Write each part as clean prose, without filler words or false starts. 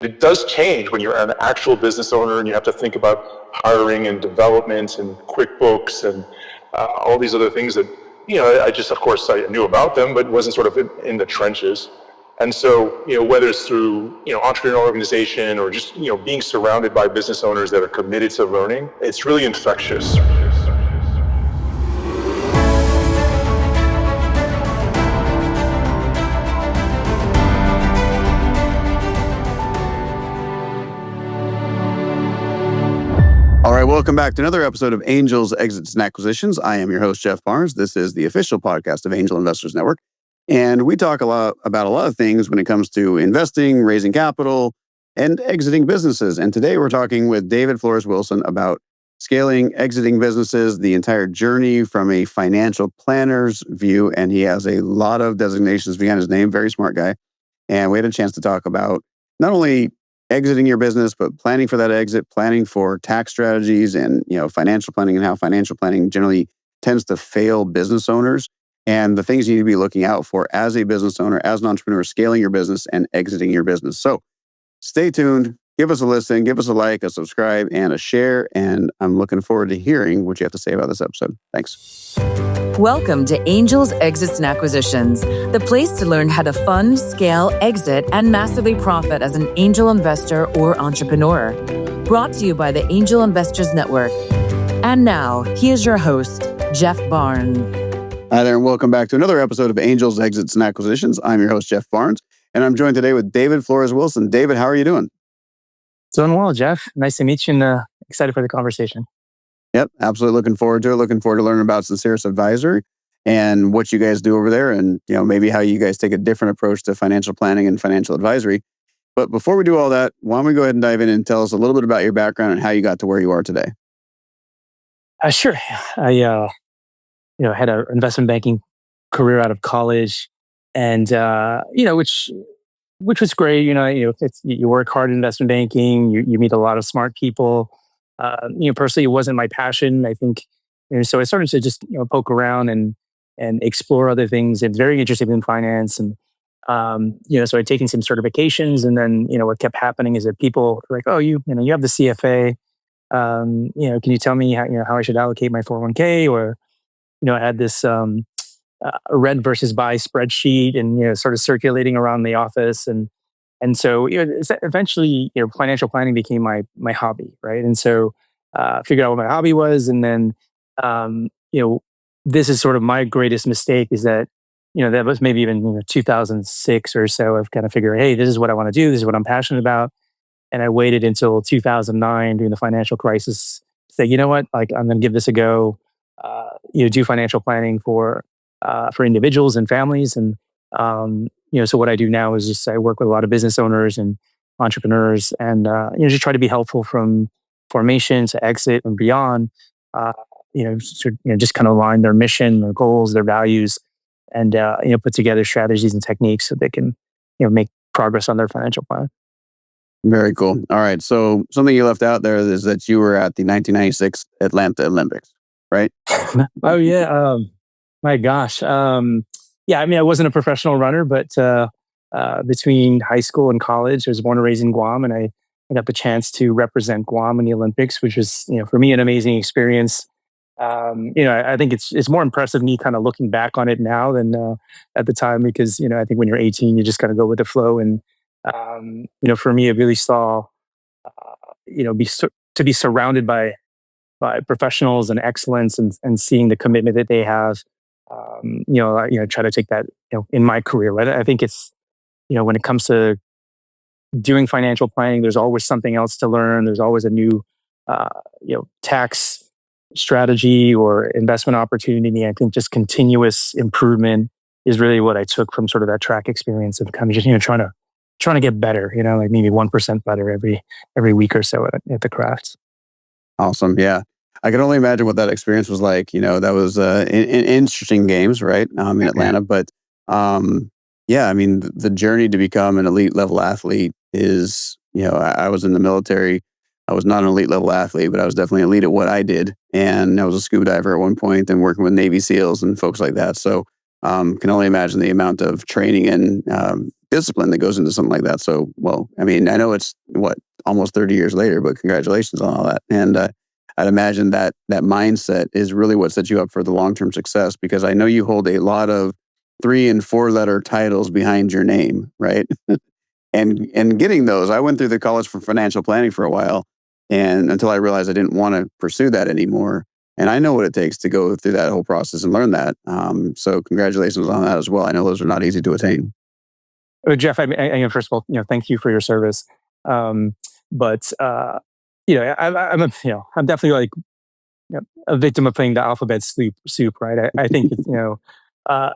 It does change when you're an actual business owner and you have to think about hiring and development and QuickBooks and all these other things that, I just, of course, I knew about them, but wasn't sort of in the trenches. And so, whether it's through, entrepreneurial organization or just, being surrounded by business owners that are committed to learning, it's really infectious. All right, welcome back to another episode of Angels, Exits, and Acquisitions. I am your host, Jeff Barnes. This is the official podcast of Angel Investors Network. And we talk about a lot of things when it comes to investing, raising capital, and exiting businesses. And today we're talking with David Flores Wilson about scaling, exiting businesses, the entire journey from a financial planner's view. And he has a lot of designations behind his name, very smart guy. And we had a chance to talk about not only exiting your business, but planning for that exit, planning for tax strategies and, financial planning and how financial planning generally tends to fail business owners and the things you need to be looking out for as a business owner, as an entrepreneur, scaling your business and exiting your business. So stay tuned, give us a listen, give us a like, a subscribe, and a share. And I'm looking forward to hearing what you have to say about this episode. Thanks. Welcome to Angels, Exits, and Acquisitions, the place to learn how to fund, scale, exit, and massively profit as an angel investor or entrepreneur. Brought to you by the Angel Investors Network. And now, here's your host, Jeff Barnes. Hi there, and welcome back to another episode of Angels, Exits, and Acquisitions. I'm your host, Jeff Barnes, and I'm joined today with David Flores Wilson. David, how are you doing? Doing well, Jeff. Nice to meet you and excited for the conversation. Yep, absolutely looking forward to it. Looking forward to learning about Sincerus Advisory and what you guys do over there and, maybe how you guys take a different approach to financial planning and financial advisory. But before we do all that, why don't we go ahead and dive in and tell us a little bit about your background and how you got to where you are today? Sure. I, had an investment banking career out of college and, which was great. You work hard in investment banking, you meet a lot of smart people. Personally, it wasn't my passion. I think, so I started to just poke around and explore other things. I'm very interested in finance, and so I'd taken some certifications, and then what kept happening is that people were like, "Oh, you have the CFA. Can you tell me how I should allocate my 401k?" Or I had this red versus buy spreadsheet, and sort of circulating around the office, and so eventually, financial planning became my hobby, right? And so figured out what my hobby was, and then this is sort of my greatest mistake is that that was maybe even 2006 or so. I've kind of figured, hey, this is what I want to do. This is what I'm passionate about, and I waited until 2009 during the financial crisis to say, you know what, like I'm going to give this a go. Do financial planning for individuals and families, and so what I do now is just I work with a lot of business owners and entrepreneurs, and just try to be helpful from formation to exit and beyond. Just kind of align their mission, their goals, their values, and put together strategies and techniques so they can make progress on their financial plan. Very cool. All right. So something you left out there is that you were at the 1996 Atlanta Olympics, right? Oh yeah. My gosh. Yeah, I wasn't a professional runner, but between high school and college, I was born and raised in Guam, and I got the chance to represent Guam in the Olympics, which was, for me, an amazing experience. I think it's more impressive me kind of looking back on it now than at the time, because I think when you're 18, you just kind of go with the flow, and for me, it really saw to be surrounded by professionals and excellence, and seeing the commitment that they have. Try to take that, in my career, right? I think it's, when it comes to doing financial planning, there's always something else to learn. There's always a new, tax strategy or investment opportunity. I think just continuous improvement is really what I took from sort of that track experience of kind of just, trying to get better, like maybe 1% better every week or so at the crafts. Awesome. Yeah. I can only imagine what that experience was like. That was in interesting games, right? In Atlanta. But the journey to become an elite level athlete is, I was in the military. I was not an elite level athlete, but I was definitely elite at what I did. And I was a scuba diver at one point and working with Navy SEALs and folks like that. So can only imagine the amount of training and discipline that goes into something like that. So, well, I mean, I know it's almost 30 years later, but congratulations on all that. And I'd imagine that mindset is really what sets you up for the long-term success, because I know you hold a lot of 3 and 4 letter titles behind your name, right? and getting those, I went through the college for financial planning for a while, and until I realized I didn't want to pursue that anymore. And I know what it takes to go through that whole process and learn that. So congratulations on that as well. I know those are not easy to attain. Jeff, first of all, thank you for your service. But I'm definitely like a victim of playing the alphabet soup, right? I think it's,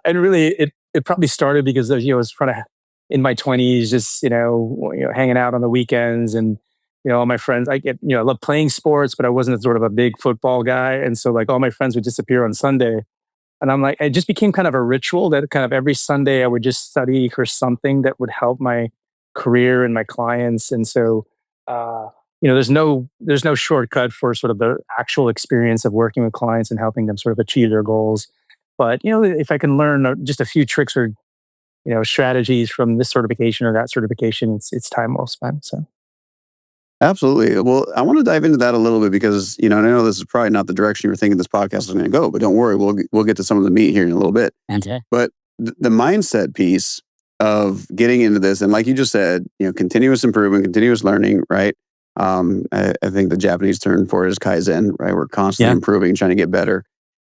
and really it probably started because I was kind of in my 20s, just hanging out on the weekends, and all my friends. I love playing sports, but I wasn't sort of a big football guy, and so like all my friends would disappear on Sunday. And I'm like, it just became kind of a ritual that kind of every Sunday I would just study for something that would help my career and my clients. And so, there's no shortcut for sort of the actual experience of working with clients and helping them sort of achieve their goals. But if I can learn just a few tricks or strategies from this certification or that certification, it's time well spent. So. Absolutely. Well, I want to dive into that a little bit because, and I know this is probably not the direction you were thinking this podcast is going to go, but don't worry, we'll get to some of the meat here in a little bit. Okay. But the mindset piece of getting into this, and like you just said, continuous improvement, continuous learning, right? I think the Japanese term for it is Kaizen, right? We're constantly improving, trying to get better.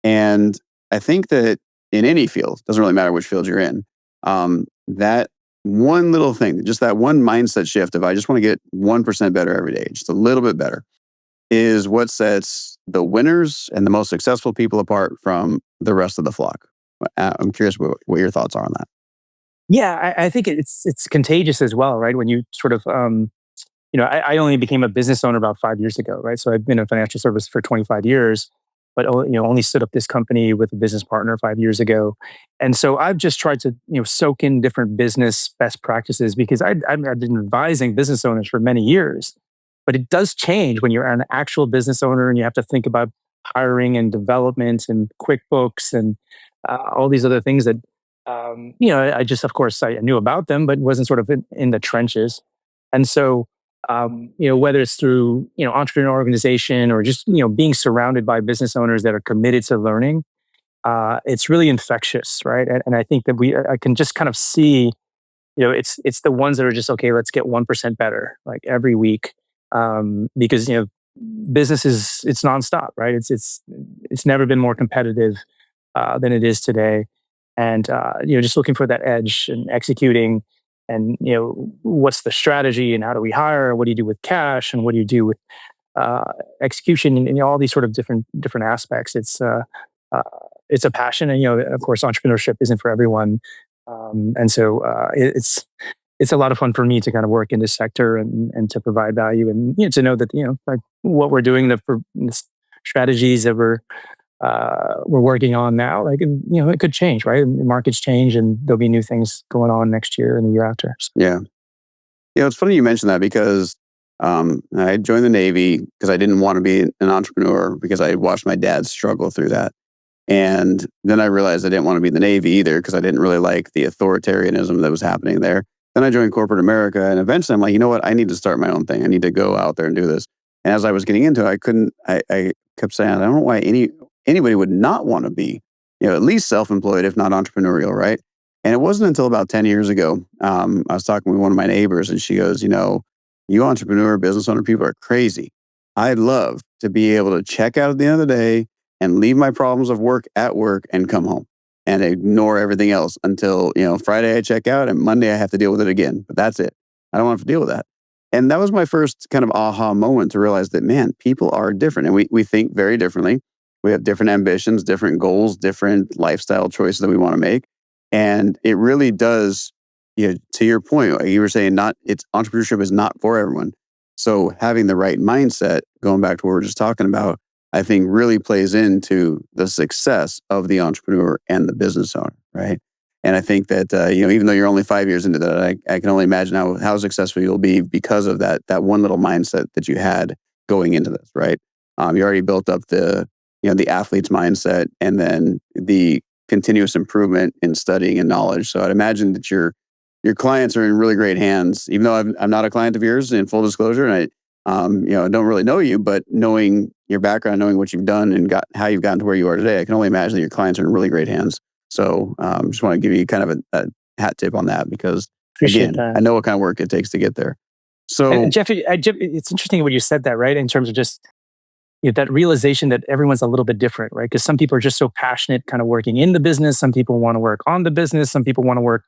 And I think that in any field, doesn't really matter which field you're in, that one little thing, just that one mindset shift of I just want to get 1% better every day, just a little bit better, is what sets the winners and the most successful people apart from the rest of the flock. I'm curious what your thoughts are on that. Yeah, I think it's contagious as well, right? When you sort of, I only became a business owner about 5 years ago, right? So I've been in financial service for 25 years, but only stood up this company with a business partner 5 years ago. And so I've just tried to soak in different business best practices, because I've been advising business owners for many years. But it does change when you're an actual business owner and you have to think about hiring and development and QuickBooks and all these other things that I just, of course, I knew about them, but wasn't sort of in the trenches. And so whether it's through entrepreneur organization or just being surrounded by business owners that are committed to learning, it's really infectious, right? And I think that I can just kind of see, it's the ones that are just okay. Let's get 1% better, like every week, because business it's nonstop, right? It's never been more competitive than it is today, and just looking for that edge and executing. And what's the strategy, and how do we hire? What do you do with cash, and what do you do with execution, and all these sort of different aspects? It's a passion, and of course, entrepreneurship isn't for everyone, and so it's a lot of fun for me to kind of work in this sector and to provide value, and to know that like what we're doing, the strategies that we're working on now, like, it could change, right? Markets change, and there'll be new things going on next year and the year after. So. Yeah. It's funny you mentioned that, because I joined the Navy because I didn't want to be an entrepreneur, because I watched my dad struggle through that. And then I realized I didn't want to be in the Navy either, because I didn't really like the authoritarianism that was happening there. Then I joined corporate America, and eventually I'm like, you know what? I need to start my own thing. I need to go out there and do this. And as I was getting into it, I kept saying, I don't know why anybody would not want to be, at least self-employed, if not entrepreneurial, right? And it wasn't until about 10 years ago, I was talking with one of my neighbors, and she goes, you entrepreneur, business owner people are crazy. I'd love to be able to check out at the end of the day and leave my problems of work at work and come home and ignore everything else until, Friday I check out and Monday I have to deal with it again. But that's it. I don't want to deal with that. And that was my first kind of aha moment to realize that, man, people are different, and we think very differently. We have different ambitions, different goals, different lifestyle choices that we want to make. And it really does, to your point, like you were saying, entrepreneurship is not for everyone. So having the right mindset, going back to what we were just talking about, I think really plays into the success of the entrepreneur and the business owner, right? And I think that, even though you're only 5 years into that, I can only imagine how successful you'll be because of that one little mindset that you had going into this, right? You already built up the athlete's mindset, and then the continuous improvement in studying and knowledge. So I'd imagine that you're your clients are in really great hands. Even though I'm not a client of yours, in full disclosure, and I don't really know you, but knowing your background, knowing what you've done and how you've gotten to where you are today, I can only imagine that your clients are in really great hands. So just want to give you kind of a hat tip on that because, Appreciate again, that. I know what kind of work it takes to get there. So, And Jeff, it's interesting when you said that, right? In terms of just that realization that everyone's a little bit different, right? Because some people are just so passionate, kind of working in the business. Some people want to work on the business. Some people want to work,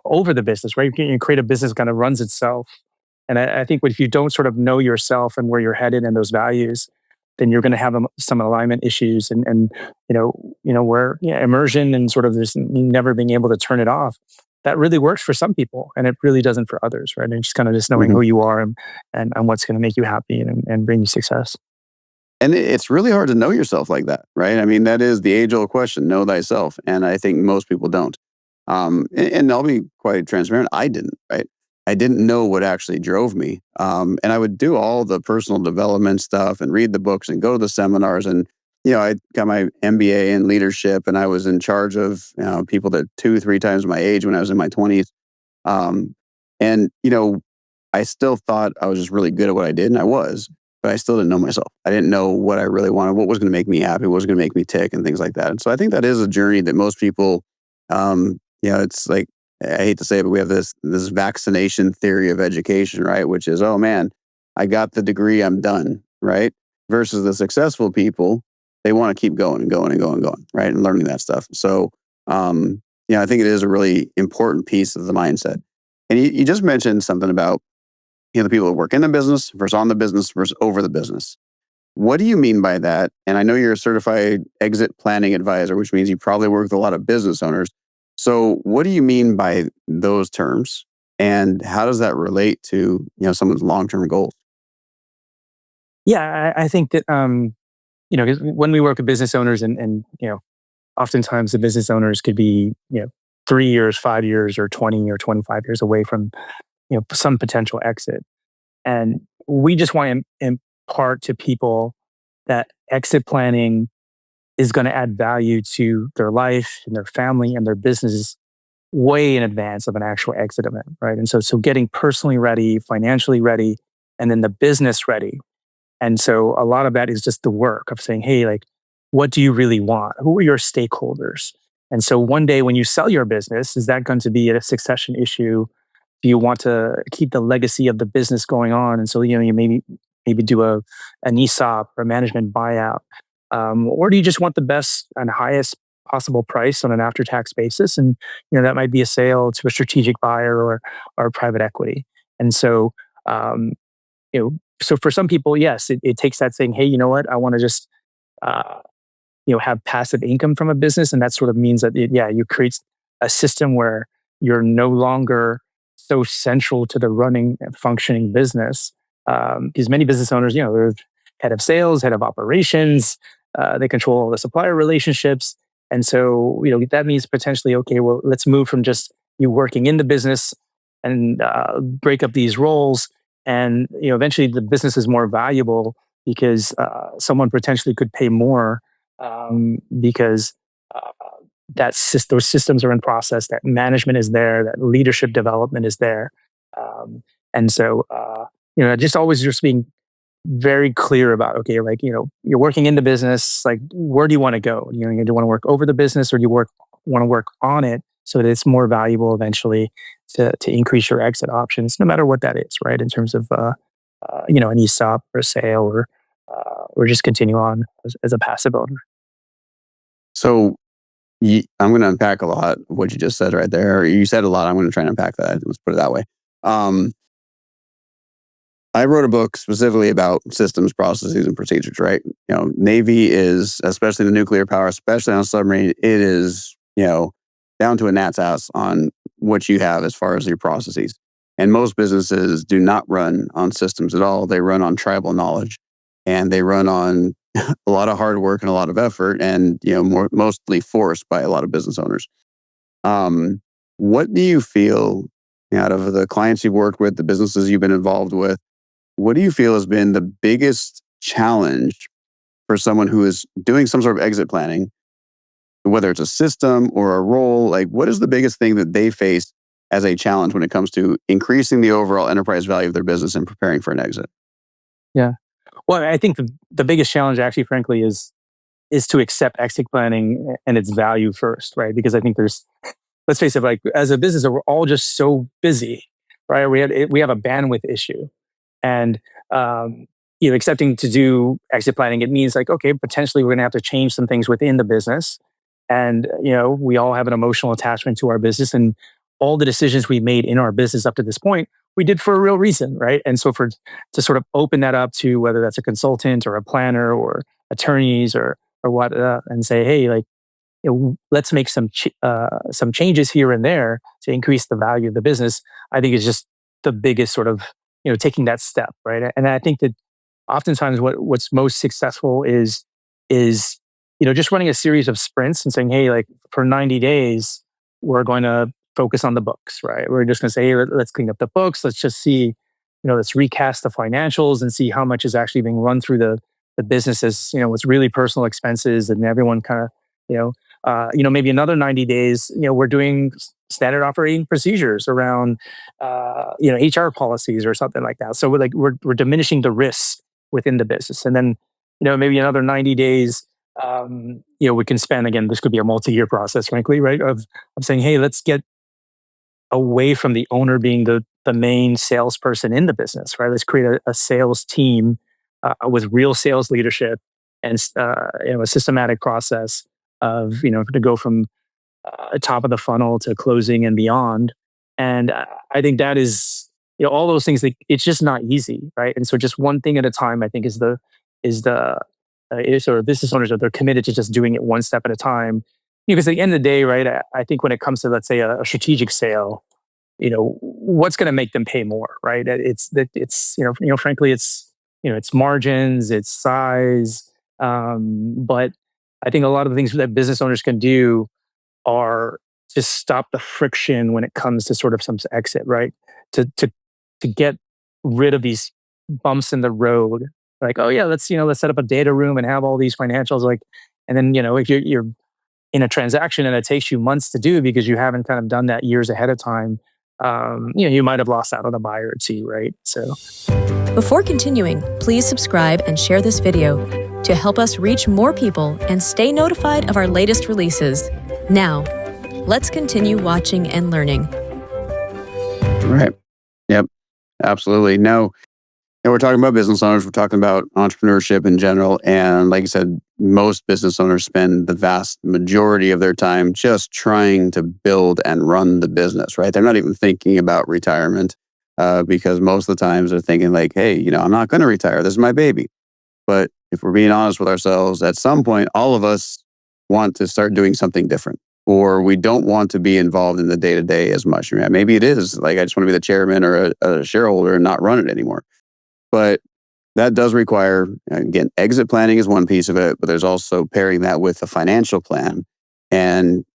over the business, right? You create a business kind of runs itself. And I think if you don't sort of know yourself and where you're headed and those values, then you're going to have some alignment issues and where immersion and sort of this never being able to turn it off. That really works for some people, and it really doesn't for others, right? And just knowing mhm. who you are and what's going to make you happy and bring you success. And it's really hard to know yourself like that, right? I mean, that is the age-old question, know thyself. And I think most people don't. And I'll be quite transparent, I didn't, right? I didn't know what actually drove me. And I would do all the personal development stuff and read the books and go to the seminars. And, I got my MBA in leadership and I was in charge of people that 2, 3 times my age when I was in my 20s. Um, and, I still thought I was just really good at what I did, and I was, but I still didn't know myself. I didn't know what I really wanted, what was going to make me happy, what was going to make me tick, and things like that. And so I think that is a journey that most people, it's like, I hate to say it, but we have this vaccination theory of education, right? Which is, oh man, I got the degree, I'm done, right? Versus the successful people, they want to keep going and going and going and going, right? And learning that stuff. So, I think it is a really important piece of the mindset. And you just mentioned something about the people that work in the business versus on the business versus over the business. What do you mean by that? And I know you're a certified exit planning advisor, which means you probably work with a lot of business owners. So what do you mean by those terms? And how does that relate to, someone's long-term goals? Yeah, I think that 'cause when we work with business owners and oftentimes the business owners could be 3 years, 5 years, or 20 or 25 years away from some potential exit. And we just want to impart to people that exit planning is going to add value to their life and their family and their businesses way in advance of an actual exit event, right? And so getting personally ready, financially ready, and then the business ready. And so a lot of that is just the work of saying, hey, like, what do you really want? Who are your stakeholders? And so one day when you sell your business, is that going to be a succession issue? Do you want to keep the legacy of the business going on? And so, you maybe do an ESOP or a management buyout. Or do you just want the best and highest possible price on an after-tax basis? And, that might be a sale to a strategic buyer or private equity. And so, um, so for some people, yes, it takes that saying, hey, you know what, I want to just, uh, have passive income from a business. And that sort of means that, you create a system where you're no longer so central to the running and functioning business. Because many business owners, they're head of sales, head of operations, they control all the supplier relationships. And so, that means potentially, okay, well, let's move from just you working in the business and break up these roles. And, eventually the business is more valuable because someone potentially could pay more because uh, those systems are in process, that management is there, that leadership development is there. Um, and so, just always just being very clear about, okay, like, you're working in the business, like, where do you want to go? Do you want to work over the business or do you want to work on it so that it's more valuable eventually to increase your exit options, no matter what that is, right? In terms of, an ESOP or a sale or just continue on as a passive owner. So I'm going to unpack a lot of what you just said right there. You said a lot. I'm going to try and unpack that. Let's put it that way. Um, I wrote a book specifically about systems, processes, and procedures, right? Navy is, especially the nuclear power, especially on a submarine, it is, down to a gnat's ass on what you have as far as your processes. And most businesses do not run on systems at all. They run on tribal knowledge and they run on a lot of hard work and a lot of effort and, mostly forced by a lot of business owners. What do you feel out of the clients you've worked with, the businesses you've been involved with? What do you feel has been the biggest challenge for someone who is doing some sort of exit planning, whether it's a system or a role? Like, what is the biggest thing that they face as a challenge when it comes to increasing the overall enterprise value of their business and preparing for an exit? Yeah. Well, I think the biggest challenge, actually, frankly, is to accept exit planning and its value first, right? Because I think let's face it, like as a business, we're all just so busy, right? We have a bandwidth issue, and accepting to do exit planning, it means like, okay, potentially we're going to have to change some things within the business, and we all have an emotional attachment to our business, and all the decisions we made in our business up to this point, we did for a real reason, right? And so to sort of open that up to whether that's a consultant or a planner or attorneys or what, and say, hey, like, let's make some changes here and there to increase the value of the business. I think is just the biggest sort of taking that step, right? And I think that oftentimes what's most successful is just running a series of sprints and saying, hey, like for 90 days we're going to focus on the books, right? We're just going to say, hey, let's clean up the books. Let's just see, let's recast the financials and see how much is actually being run through the businesses, what's really personal expenses, and everyone kind of, maybe another 90 days, we're doing standard operating procedures around, HR policies or something like that. So we're diminishing the risks within the business, and then, maybe another 90 days, we can spend, again, this could be a multi-year process, frankly, right? Of saying, hey, let's get away from the owner being the main salesperson in the business, right? Let's create a sales team with real sales leadership and a systematic process of to go from top of the funnel to closing and beyond. And I think that is all those things. It's just not easy, right? And so just one thing at a time, I think, is sort of business owners, that they're committed to just doing it one step at a time. Because at the end of the day, right, I think when it comes to, let's say, a strategic sale, what's going to make them pay more, right? Frankly, it's margins, it's size, but I think a lot of the things that business owners can do are to stop the friction when it comes to sort of some exit, right? To get rid of these bumps in the road, like, oh yeah, let's set up a data room and have all these financials, like, and then if you're in a transaction and it takes you months to do because you haven't kind of done that years ahead of time, you might have lost out on a buyer or two, right? So, before continuing, please subscribe and share this video to help us reach more people and stay notified of our latest releases. Now, let's continue watching and learning. Right. Yep. Absolutely. No. And we're talking about business owners. We're talking about entrepreneurship in general. And like you said, most business owners spend the vast majority of their time just trying to build and run the business, right? They're not even thinking about retirement because most of the times they're thinking like, hey, I'm not going to retire. This is my baby. But if we're being honest with ourselves, at some point, all of us want to start doing something different, or we don't want to be involved in the day-to-day as much. Maybe it is like, I just want to be the chairman or a shareholder and not run it anymore. But that does require, again, exit planning is one piece of it, but there's also pairing that with a financial plan. And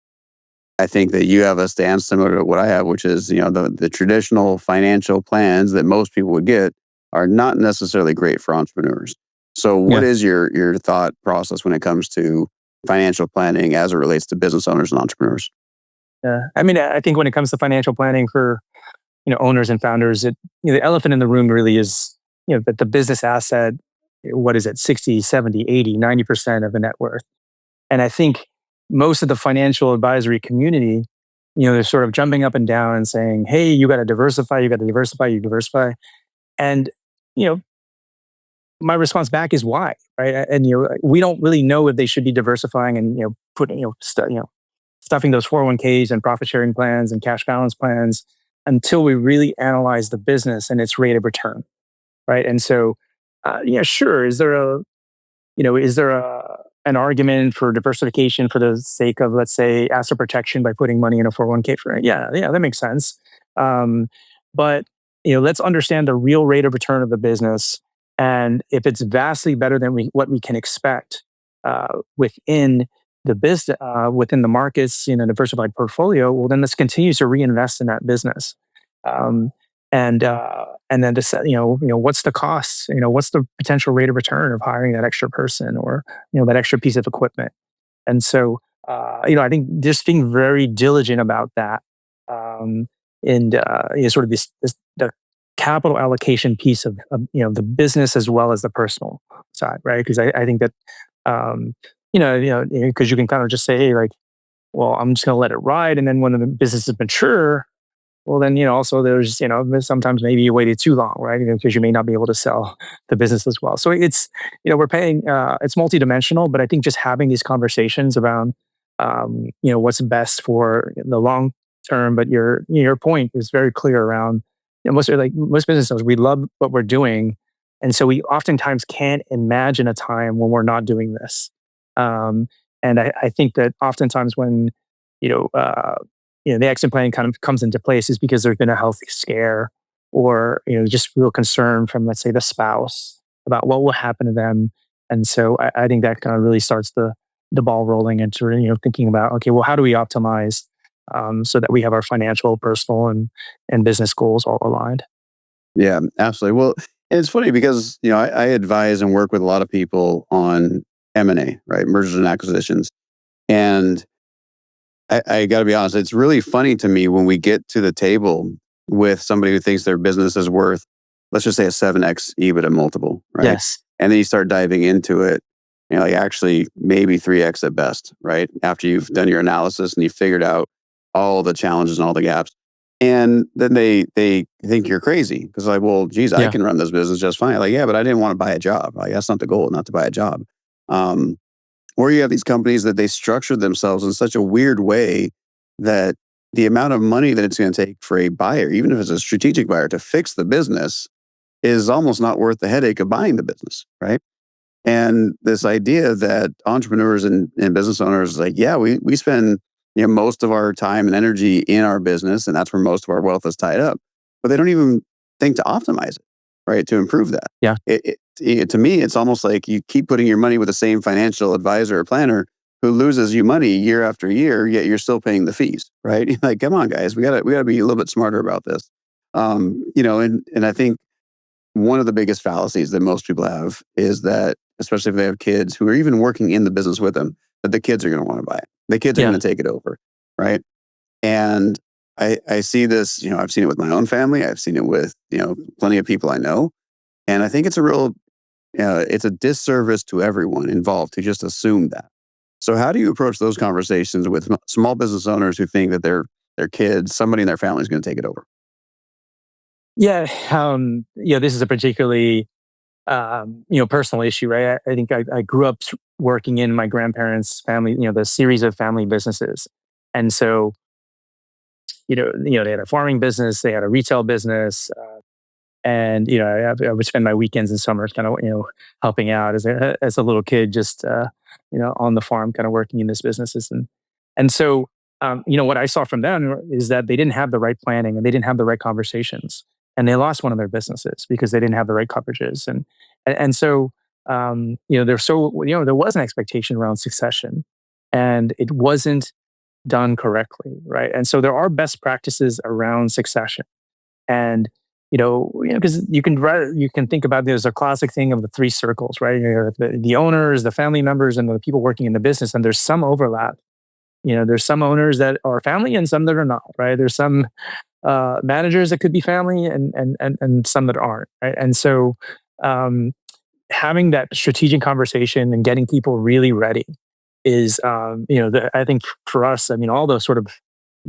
I think that you have a stance similar to what I have, which is, the traditional financial plans that most people would get are not necessarily great for entrepreneurs. So what is your thought process when it comes to financial planning as it relates to business owners and entrepreneurs? Yeah, I mean, I think when it comes to financial planning for owners and founders, the elephant in the room really is that the business asset, what is it, 60, 70, 80, 90% of the net worth. And I think most of the financial advisory community, they're sort of jumping up and down and saying, hey, you got to diversify, you got to diversify, you diversify. And, my response back is why, right? And we don't really know if they should be diversifying and putting stuffing those 401ks and profit sharing plans and cash balance plans until we really analyze the business and its rate of return, right? And so, sure, is there an argument for diversification for the sake of, let's say, asset protection by putting money in a 401k for it? Yeah, that makes sense. But let's understand the real rate of return of the business. And if it's vastly better than what we can expect within the business, within the markets, diversified portfolio, well, then let's continue to reinvest in that business. And then what's the cost? What's the potential rate of return of hiring that extra person or that extra piece of equipment? And so, I think just being very diligent about that sort of this the capital allocation piece of the business as well as the personal side, right? Because I think that because you can kind of just say, hey, like, well, I'm just going to let it ride, and then when the business is mature, well, then also there's sometimes maybe you waited too long, right? Because you may not be able to sell the business as well. So it's we're paying. It's multidimensional, but I think just having these conversations around what's best for the long term. But your point is very clear around most business owners. We love what we're doing, and so we oftentimes can't imagine a time when we're not doing this. And I think that oftentimes when you know. The exit plan kind of comes into place is because there's been a health scare or just real concern from, let's say, the spouse about what will happen to them. And so I think that kind of really starts the ball rolling into thinking about, okay, well, how do we optimize so that we have our financial, personal, and business goals all aligned? Yeah, absolutely. Well, and it's funny because I advise and work with a lot of people on M&A, right, mergers and acquisitions, and I got to be honest, it's really funny to me when we get to the table with somebody who thinks their business is worth, let's just say, a 7x EBITDA multiple, right? Yes. And then you start diving into it, like actually maybe 3x at best, right? After you've done your analysis and you've figured out all the challenges and all the gaps. And then they think you're crazy because like, well, geez, I can run this business just fine. Like, yeah, but I didn't want to buy a job. Like, that's not the goal, not to buy a job. Or you have these companies that they structure themselves in such a weird way that the amount of money that it's going to take for a buyer, even if it's a strategic buyer, to fix the business is almost not worth the headache of buying the business, right? And this idea that entrepreneurs and business owners, like, yeah, we spend most of our time and energy in our business, and that's where most of our wealth is tied up. But they don't even think to optimize it, right? To improve that. Yeah. To me, it's almost like you keep putting your money with the same financial advisor or planner who loses you money year after year, yet you're still paying the fees, right? Like, come on, guys, we gotta be a little bit smarter about this. And I think one of the biggest fallacies that most people have is that, especially if they have kids who are even working in the business with them, that the kids are going to want to buy it. The kids are going to take it over, right? And I see this, I've seen it with my own family. I've seen it with, plenty of people I know. And I think it's it's a disservice to everyone involved to just assume that. So how do you approach those conversations with small business owners who think that their kids, somebody in their family is going to take it over? Yeah. This is a particularly, personal issue, right? I think I grew up working in my grandparents' family, the series of family businesses. And so, they had a farming business, they had a retail business, and I would spend my weekends and summers kind of helping out as a little kid, just on the farm, kind of working in these businesses, and so what I saw from them is that they didn't have the right planning and they didn't have the right conversations, and they lost one of their businesses because they didn't have the right coverages, and so there was an expectation around succession, and it wasn't done correctly, right? And so there are best practices around succession. And because you can think about there's a classic thing of the three circles, right? The owners, the family members, and the people working in the business, and there's some overlap. There's some owners that are family and some that are not, right? There's some managers that could be family and some that aren't, right? And so having that strategic conversation and getting people really ready is, I think for us, I mean, all those sort of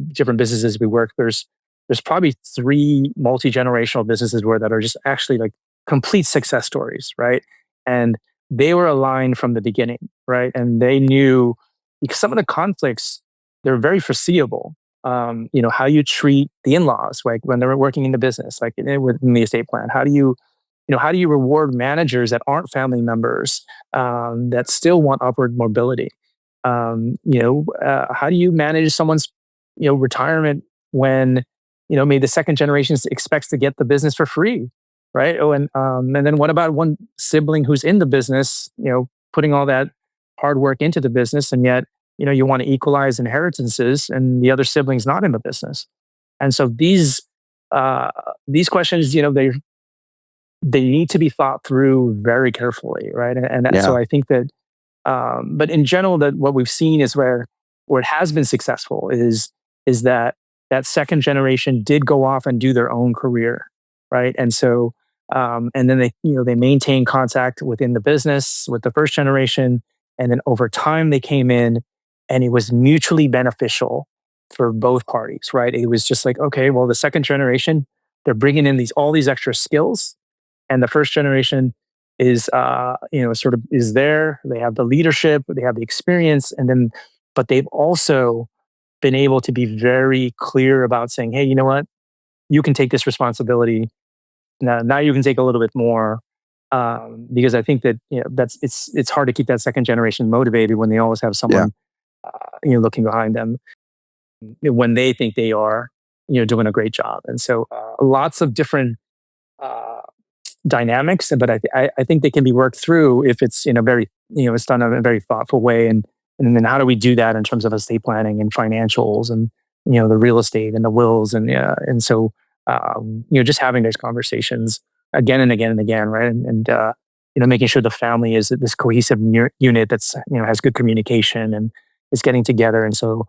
different businesses we work, there's probably three multi-generational businesses that are just actually like complete success stories, right? And they were aligned from the beginning, right? And they knew, because some of the conflicts, they're very foreseeable. How you treat the in-laws, like when they're working in the business, like within the estate plan. How do you reward managers that aren't family members, that still want upward mobility? How do you manage someone's retirement when maybe the second generation expects to get the business for free, right? Oh, and then what about one sibling who's in the business, putting all that hard work into the business, and yet you want to equalize inheritances, and the other sibling's not in the business, and so these questions, they need to be thought through very carefully, right? So I think that, but in general, that what we've seen is where it has been successful is that that second generation did go off and do their own career, right? And so, and then they maintain contact within the business with the first generation, and then over time they came in, and it was mutually beneficial for both parties, right? It was just like, okay, well, the second generation, they're bringing in all these extra skills, and the first generation is sort of is there. They have the leadership, they have the experience, and then but they've also been able to be very clear about saying, hey, you know what, you can take this responsibility now. You can take a little bit more, because I think that that's it's hard to keep that second generation motivated when they always have Yeah. someone looking behind them when they think they are doing a great job. And so lots of different uh, dynamics, but I think they can be worked through if it's in a very it's done in a very thoughtful way. And then how do we do that in terms of estate planning and financials and the real estate and the wills and so just having those conversations again and again and again, right? And making sure the family is this cohesive unit that's has good communication and is getting together. And so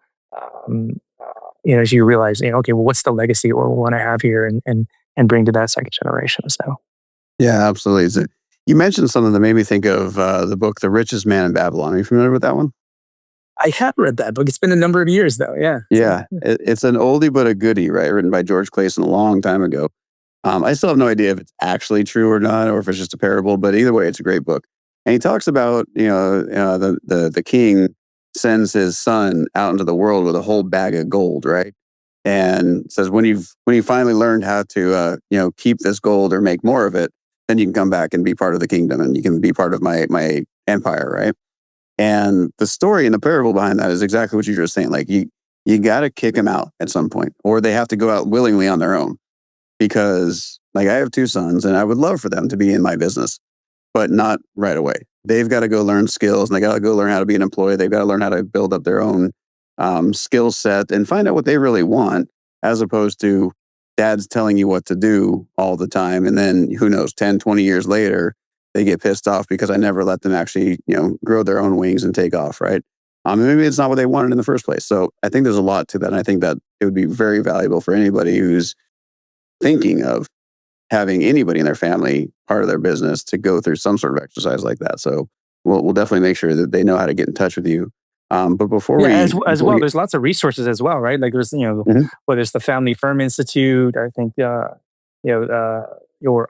as you realize, okay, well, what's the legacy we want to have here and bring to that second generation? So. Yeah, absolutely. You mentioned something that made me think of the book, The Richest Man in Babylon. Are you familiar with that one? I have read that book. It's been a number of years, though. Yeah. Yeah, it's an oldie but a goodie, right? Written by George Clayson a long time ago. I still have no idea if it's actually true or not, or if it's just a parable. But either way, it's a great book. And he talks about the king sends his son out into the world with a whole bag of gold, right? And says when you finally learned how to keep this gold or make more of it, then you can come back and be part of the kingdom, and you can be part of my empire, right? And the story and the parable behind that is exactly what you're just saying. Like you got to kick them out at some point, or they have to go out willingly on their own. Because like I have two sons, and I would love for them to be in my business, but not right away. They've got to go learn skills, and they got to go learn how to be an employee. They've got to learn how to build up their own skill set and find out what they really want, as opposed to dad's telling you what to do all the time. And then who knows, 10, 20 years later, they get pissed off because I never let them actually, grow their own wings and take off, right? Maybe it's not what they wanted in the first place. So I think there's a lot to that. And I think that it would be very valuable for anybody who's thinking of having anybody in their family part of their business to go through some sort of exercise like that. So we'll definitely make sure that they know how to get in touch with you. But before well, there's lots of resources as well, right? Like there's whether it's the Family Firm Institute, I think or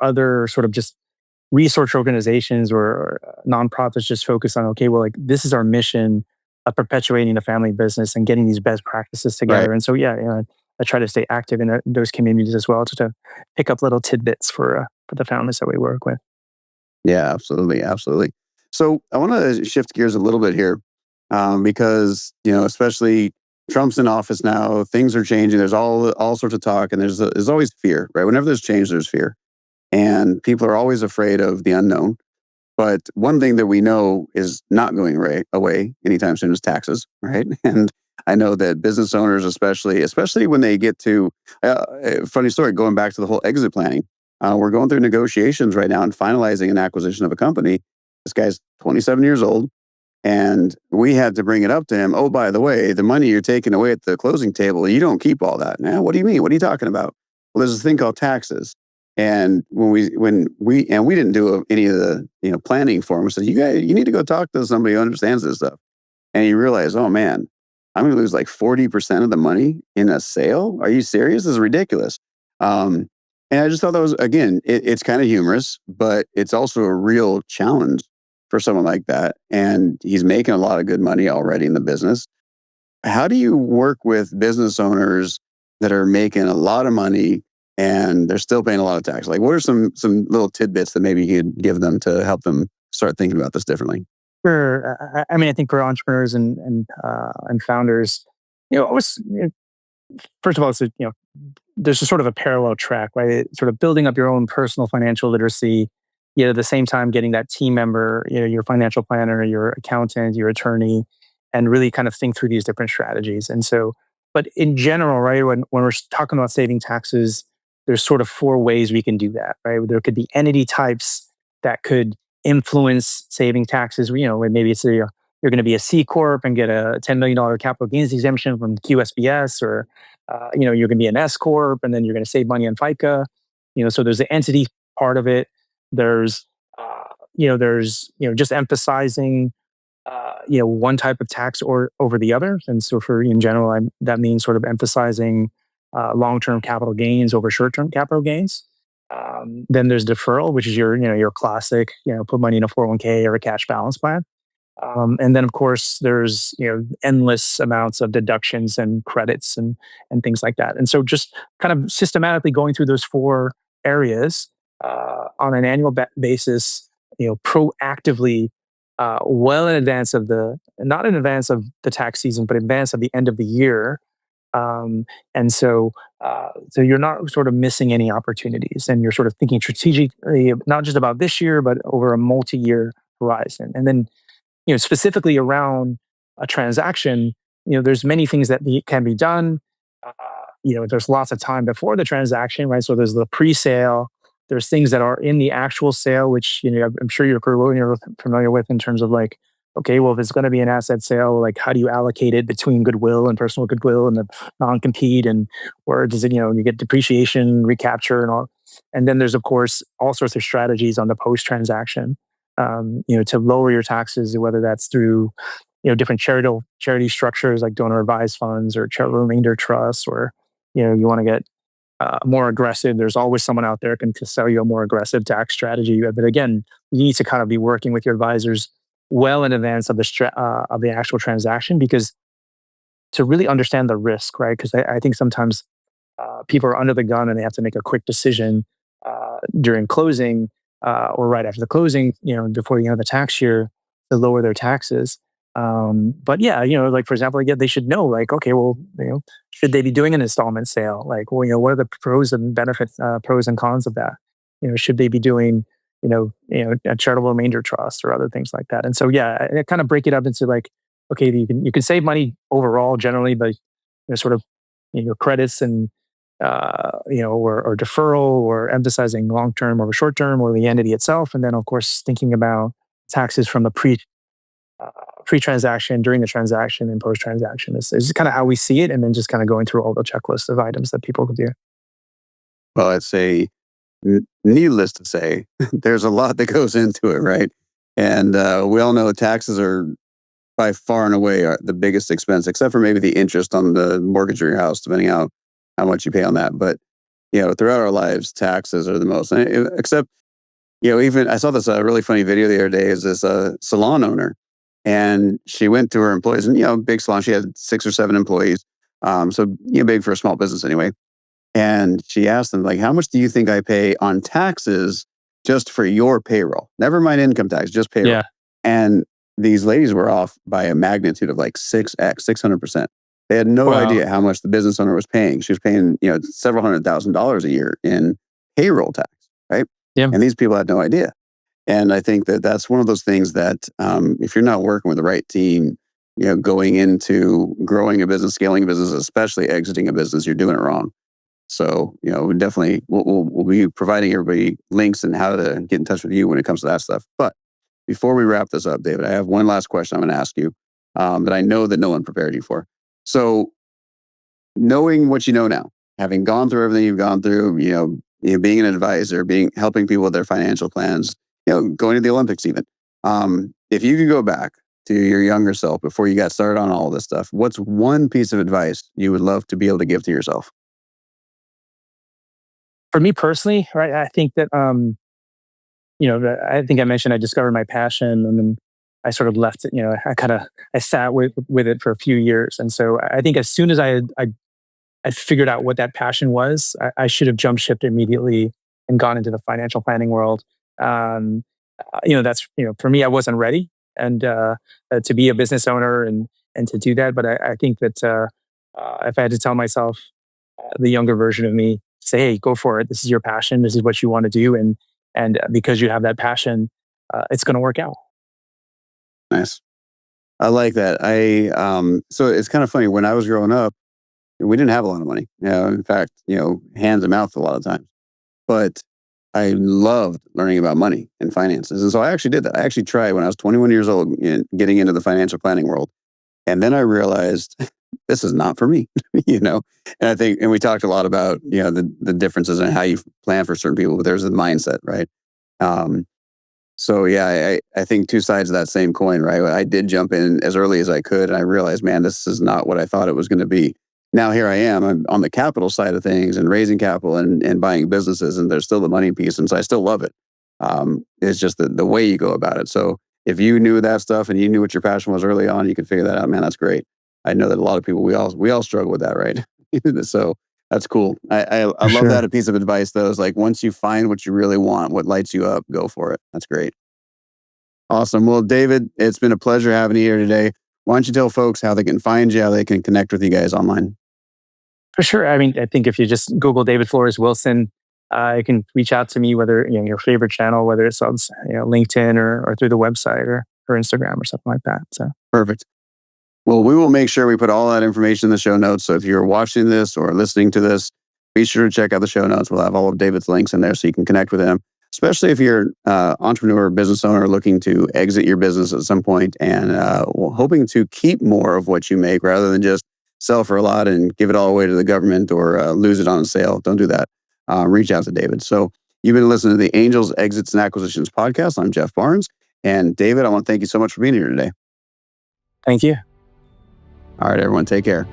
other sort of just research organizations or nonprofits just focus on, okay, well, like this is our mission of perpetuating the family business and getting these best practices together. Right. And so I try to stay active in those communities as well, to pick up little tidbits for the families that we work with. Yeah, absolutely, absolutely. So I want to shift gears a little bit here, because especially Trump's in office now, things are changing. There's all sorts of talk, and there's always fear, right? Whenever there's change, there's fear, and people are always afraid of the unknown. But one thing that we know is not going away anytime soon is taxes, right? And I know that business owners, especially when they get to, funny story, going back to the whole exit planning, we're going through negotiations right now and finalizing an acquisition of a company. This guy's 27 years old, and we had to bring it up to him. Oh, by the way, the money you're taking away at the closing table, you don't keep all that. Now, what do you mean? What are you talking about? Well, there's a thing called taxes. And when we didn't do any of the planning for him, we said, you need to go talk to somebody who understands this stuff. And you realize, oh man, I'm going to lose like 40% of the money in a sale. Are you serious? This is ridiculous. And I just thought that was, again, it's kind of humorous, but it's also a real challenge for someone like that. And he's making a lot of good money already in the business. How do you work with business owners that are making a lot of money and they're still paying a lot of tax? Like, what are some little tidbits that maybe you could give them to help them start thinking about this differently? Sure. I think for entrepreneurs and founders, first of all, there's a sort of a parallel track, right? Sort of building up your own personal financial literacy, yet at the same time getting that team member, your financial planner, your accountant, your attorney, and really kind of think through these different strategies. And so, but in general, right, when we're talking about saving taxes, there's sort of four ways we can do that, right? There could be entity types that could influence saving taxes. Maybe it's you're going to be a C corp and get a $10 million capital gains exemption from QSBS, or you're going to be an S corp, and then you're going to save money on FICA. So there's the entity part of it. There's just emphasizing one type of tax or over the other. And so for in general, that means sort of emphasizing long-term capital gains over short-term capital gains. Then there's deferral, which is your classic, put money in a 401k or a cash balance plan. And then of course there's endless amounts of deductions and credits and things like that. And so just kind of systematically going through those four areas on an annual basis, proactively, well in advance of not in advance of the tax season, but in advance of the end of the year. And so you're not sort of missing any opportunities, and you're sort of thinking strategically, not just about this year, but over a multi-year horizon. And then, specifically around a transaction, there's many things that can be done. Uh, there's lots of time before the transaction, right? So there's the pre-sale. There's things that are in the actual sale, which I'm sure you're familiar with in terms of like, okay, well, if it's going to be an asset sale, like how do you allocate it between goodwill and personal goodwill and the non-compete, and where does it, you get depreciation, recapture, and all. And then there's of course all sorts of strategies on the post-transaction, to lower your taxes, whether that's through different charity structures like donor advised funds or charitable remainder trusts, or you want to get more aggressive. There's always someone out there can sell you a more aggressive tax strategy. But again, you need to kind of be working with your advisors well in advance of the actual transaction, because to really understand the risk, right? Because I think sometimes people are under the gun and they have to make a quick decision during closing or right after the closing, before the end of the tax year, to lower their taxes. But yeah, like for example, they should know, like, okay, well, should they be doing an installment sale? Like, well, what are the pros and benefits, pros and cons of that? Should they be doing, a charitable remainder trust or other things like that? And so, yeah, I kind of break it up into like, okay, you can save money overall generally, but sort of credits and or deferral, or emphasizing long term over short term, or the entity itself, and then of course thinking about taxes from the pre-transaction, during the transaction, and post-transaction. Is kind of how we see it, and then just kind of going through all the checklist of items that people could do. Well, I'd say, needless to say, there's a lot that goes into it, right? And we all know taxes are by far and away the biggest expense, except for maybe the interest on the mortgage of your house, depending on how much you pay on that. But throughout our lives, taxes are the most. Except, even I saw this really funny video the other day. Is this salon owner, and she went to her employees, and big salon. She had 6 or 7 employees, so big for a small business anyway. And she asked them, like, how much do you think I pay on taxes just for your payroll? Never mind income tax, just payroll. Yeah. And these ladies were off by a magnitude of like 6x, 600%. They had no Wow. idea how much the business owner was paying. She was paying, several $100,000 a year in payroll tax, right? Yeah. And these people had no idea. And I think that that's one of those things that if you're not working with the right team, going into growing a business, scaling a business, especially exiting a business, you're doing it wrong. So, we definitely, we'll be providing everybody links and how to get in touch with you when it comes to that stuff. But before we wrap this up, David, I have one last question I'm going to ask you that I know that no one prepared you for. So, knowing what you know now, having gone through everything you've gone through, being an advisor, helping people with their financial plans, going to the Olympics even. If you could go back to your younger self before you got started on all of this stuff, what's one piece of advice you would love to be able to give to yourself? For me personally, right, I think that I think I mentioned I discovered my passion, and then I sort of left it. I sat with it for a few years, and so I think as soon as I figured out what that passion was, I should have jump shipped immediately and gone into the financial planning world. That's for me, I wasn't ready, and to be a business owner and to do that. But I think that if I had to tell myself, the younger version of me, say, hey, go for it. This is your passion. This is what you want to do, and because you have that passion, it's going to work out. Nice. I like that. So it's kind of funny. When I was growing up, we didn't have a lot of money. In fact, hands to mouth a lot of times. But I loved learning about money and finances. And so I actually did that. I actually tried when I was 21 years old, getting into the financial planning world. And then I realized this is not for me, And I think, and we talked a lot about, the differences in how you plan for certain people, but there's a mindset, right? So yeah, I think two sides of that same coin, right? I did jump in as early as I could, and I realized, man, this is not what I thought it was going to be. Now here I'm on the capital side of things and raising capital and buying businesses, and there's still the money piece, and so I still love it. It's just the way you go about it. So if you knew that stuff and you knew what your passion was early on, you can figure that out. Man, that's great. I know that a lot of people, we all struggle with that, right? So that's cool. I For love that. sure. A piece of advice though is like, once you find what you really want, what lights you up, go for it. That's great. Awesome. Well, David, it's been a pleasure having you here today. Why don't you tell folks how they can find you, how they can connect with you guys online? For sure. I mean, I think if you just Google David Flores Wilson, you can reach out to me, whether your favorite channel, whether it's on LinkedIn or through the website or Instagram or something like that. So Perfect. Well, we will make sure we put all that information in the show notes. So if you're watching this or listening to this, be sure to check out the show notes. We'll have all of David's links in there so you can connect with him, especially if you're an entrepreneur or business owner looking to exit your business at some point and hoping to keep more of what you make rather than just sell for a lot and give it all away to the government or lose it on a sale. Don't do that. Reach out to David. So you've been listening to the Angels, Exits, and Acquisitions podcast. I'm Jeff Barnes. And David, I want to thank you so much for being here today. thank you. All right, everyone, take care.